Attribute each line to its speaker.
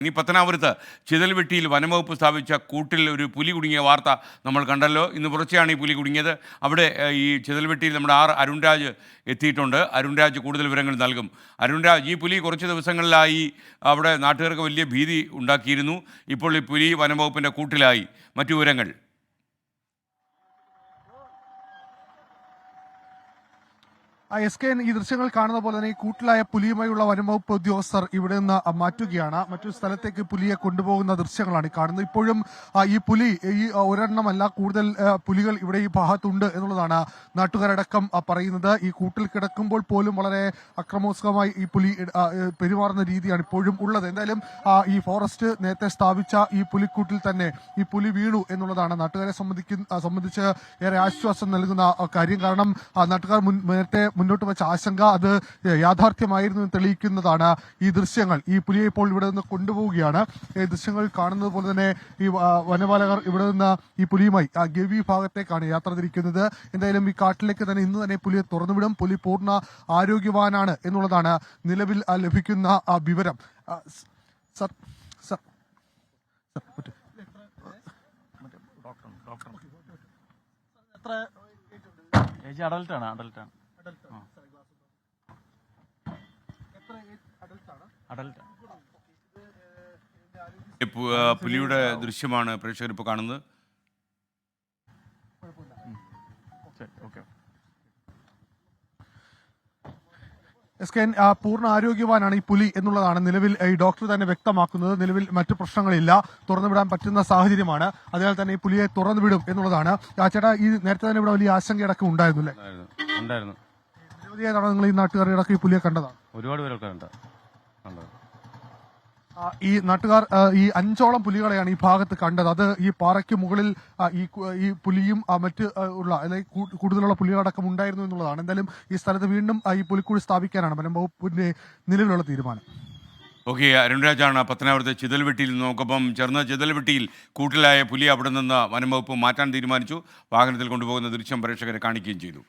Speaker 1: ഇനി പത്തനാപുരത്ത് ചിതൽവെട്ടിയിൽ വനംവകുപ്പ് സ്ഥാപിച്ച കൂട്ടിൽ ഒരു പുലി കുടുങ്ങിയ വാർത്ത നമ്മൾ കണ്ടല്ലോ. ഇന്ന് പുലർച്ചെയാണ് ഈ പുലി കുടുങ്ങിയത്. അവിടെ ഈ ചിതൽവെട്ടിയിൽ നമ്മുടെ അരുൺരാജ് എത്തിയിട്ടുണ്ട്. അരുൺരാജ് കൂടുതൽ വിവരങ്ങൾ നൽകും. അരുൺരാജ്, ഈ പുലി കുറച്ച് ദിവസങ്ങളിലായി അവിടെ നാട്ടുകാർക്ക് വലിയ ഭീതി ഉണ്ടാക്കിയിരുന്നു. ഇപ്പോൾ ഈ പുലി വനംവകുപ്പിൻ്റെ കൂട്ടിലായി. മറ്റു വിവരങ്ങൾ?
Speaker 2: ഈ ദൃശ്യങ്ങൾ കാണുന്ന പോലെ തന്നെ ഈ കൂട്ടിലായ പുലിയുമായുള്ള വനംവകുപ്പ് ഉദ്യോഗസ്ഥർ ഇവിടെ നിന്ന് മാറ്റുകയാണ്. മറ്റൊരു സ്ഥലത്തേക്ക് പുലിയെ കൊണ്ടുപോകുന്ന ദൃശ്യങ്ങളാണ് കാണുന്നത്. ഇപ്പോഴും ഈ പുലി ഒരെണ്ണമല്ല, കൂടുതൽ പുലികൾ ഇവിടെ ഈ ഭാഗത്തുണ്ട് എന്നുള്ളതാണ് നാട്ടുകാരടക്കം പറയുന്നത്. ഈ കൂട്ടിൽ കിടക്കുമ്പോൾ പോലും വളരെ അക്രമോത്സുകമായി ഈ പുലി പെരുമാറുന്ന രീതിയാണ് ഇപ്പോഴും ഉള്ളത്. എന്തായാലും ഈ ഫോറസ്റ്റ് നേരത്തെ സ്ഥാപിച്ച ഈ പുലിക്കൂട്ടിൽ തന്നെ ഈ പുലി വീണു എന്നുള്ളതാണ് നാട്ടുകാരെ സംബന്ധിച്ച് ഏറെ ആശ്വാസം നൽകുന്ന കാര്യം. കാരണം നാട്ടുകാർ നേരത്തെ മുന്നോട്ട് വെച്ച ആശങ്ക അത് യാഥാർത്ഥ്യമായിരുന്നു തെളിയിക്കുന്നതാണ് ഈ ദൃശ്യങ്ങൾ. ഈ പുലിയെ ഇപ്പോൾ ഇവിടെ നിന്ന് കൊണ്ടുപോവുകയാണ്. ഈ ദൃശ്യങ്ങൾ കാണുന്നത് പോലെ തന്നെ ഈ വനപാലകർ ഇവിടെ നിന്ന് ഈ പുലിയുമായി ഗവി ഭാഗത്തേക്കാണ് യാത്ര തിരിക്കുന്നത്. എന്തായാലും ഈ കാട്ടിലേക്ക് തന്നെ ഇന്ന് തന്നെ പുലിയെ തുറന്നുവിടും. പുലി പൂർണ്ണ ആരോഗ്യവാനാണ് എന്നുള്ളതാണ് നിലവിൽ ലഭിക്കുന്ന വിവരം.
Speaker 3: അഡൽട്ടാണ്.
Speaker 1: പുലിയുടെ ദൃശ്യമാണ് പ്രേക്ഷകർ ഇപ്പോൾ കാണുന്നത്.
Speaker 2: പൂർണ്ണ ആരോഗ്യവാനാണ് ഈ പുലി എന്നുള്ളതാണ് നിലവിൽ ഈ ഡോക്ടർ തന്നെ വ്യക്തമാക്കുന്നത്. നിലവിൽ മറ്റു പ്രശ്നങ്ങളില്ല, തുറന്നുവിടാൻ പറ്റുന്ന സാഹചര്യമാണ്. അതിനാൽ തന്നെ ഈ പുലിയെ തുറന്നുവിടും എന്നുള്ളതാണ്. ചേട്ടാ, ഈ നേരത്തെ തന്നെ ഇവിടെ വലിയ ആശങ്കയടക്കം ഉണ്ടായിരുന്നു അല്ലേ?
Speaker 3: ഉണ്ടായിരുന്നു.
Speaker 2: നിരവധിയായ തവണ നിങ്ങൾ ഈ നാട്ടുകാരുടെ ഈ പുലിയെ കണ്ടതാണ്?
Speaker 3: ഒരുപാട് പേരൊക്കെ
Speaker 2: ഈ നാട്ടുകാർ ഈ 5ഓളം പുലികളെയാണ് ഈ ഭാഗത്ത് കണ്ടത്. അത് ഈ പാറയ്ക്ക് മുകളിൽ ഈ പുലിയും മറ്റ് ഉള്ള അല്ലെങ്കിൽ കൂടുതലുള്ള പുലികളടക്കം ഉണ്ടായിരുന്നു എന്നുള്ളതാണ്. എന്തായാലും ഈ സ്ഥലത്ത് വീണ്ടും ഈ പുലിക്കൂട് സ്ഥാപിക്കാനാണ് വനം വകുപ്പിന്റെ നിലവിലുള്ള തീരുമാനം.
Speaker 1: ഓക്കെ, അരുൺരാജാണ് പത്തനാപുരത്തെ ചിതൽവെട്ടിയിൽ നമുക്കൊപ്പം ചേർന്ന്. ചിതൽവെട്ടിയിൽ കൂട്ടിലായ പുലി അവിടെ നിന്ന് വനം വകുപ്പ് മാറ്റാൻ തീരുമാനിച്ചു. വാഹനത്തിൽ കൊണ്ടുപോകുന്ന ദൃശ്യം പ്രേക്ഷകരെ കാണിക്കുകയും ചെയ്തു.